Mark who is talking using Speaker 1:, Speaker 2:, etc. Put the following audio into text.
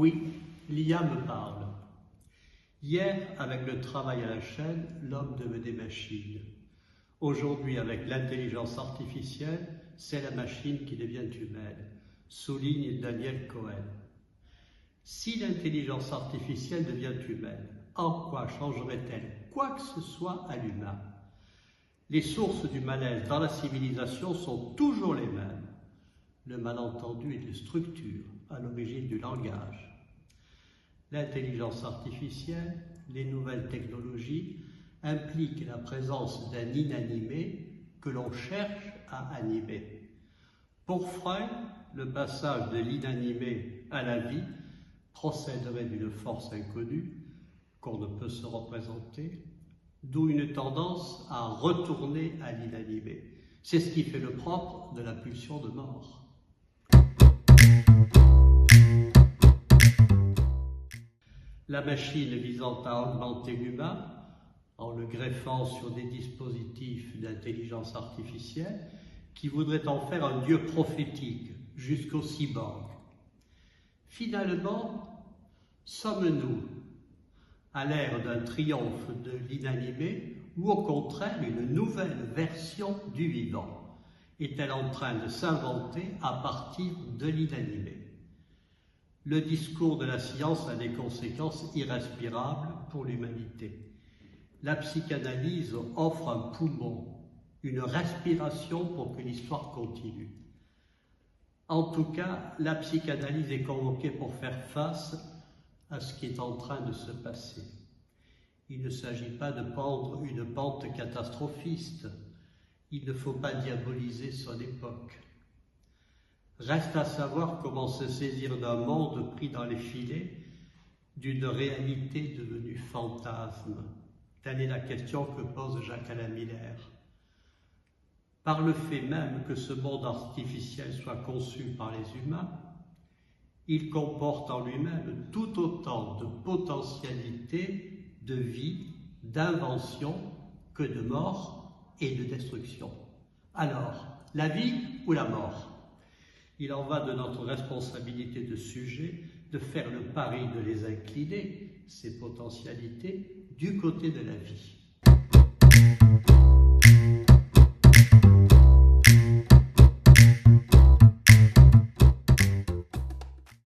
Speaker 1: Oui, l'IA me parle. Hier, avec le travail à la chaîne, l'homme devenait machine. Aujourd'hui, avec l'intelligence artificielle, c'est la machine qui devient humaine, souligne Daniel Cohen. Si l'intelligence artificielle devient humaine, en quoi changerait-elle quoi que ce soit à l'humain? Les sources du malaise dans la civilisation sont toujours les mêmes. Le malentendu est de structure, à l'origine du langage. L'intelligence artificielle, les nouvelles technologies impliquent la présence d'un inanimé que l'on cherche à animer. Pour Freud, le passage de l'inanimé à la vie procéderait d'une force inconnue qu'on ne peut se représenter, d'où une tendance à retourner à l'inanimé. C'est ce qui fait le propre de la pulsion de mort. La machine visant à augmenter l'humain, en le greffant sur des dispositifs d'intelligence artificielle, qui voudraient en faire un dieu prophétique, jusqu'au cyborg. Finalement, sommes-nous à l'ère d'un triomphe de l'inanimé ou au contraire une nouvelle version du vivant? Est-elle en train de s'inventer à partir de l'inanimé? Le discours de la science a des conséquences irrespirables pour l'humanité. La psychanalyse offre un poumon, une respiration pour que l'histoire continue. En tout cas, la psychanalyse est convoquée pour faire face à ce qui est en train de se passer. Il ne s'agit pas de prendre une pente catastrophiste. Il ne faut pas diaboliser son époque. Reste à savoir comment se saisir d'un monde pris dans les filets, d'une réalité devenue fantasme. Telle est la question que pose Jacques-Alain Miller. Par le fait même que ce monde artificiel soit conçu par les humains, il comporte en lui-même tout autant de potentialités de vie, d'invention, que de mort et de destruction. Alors, la vie ou la mort? Il en va de notre responsabilité de sujet de faire le pari de les incliner, ces potentialités, du côté de la vie.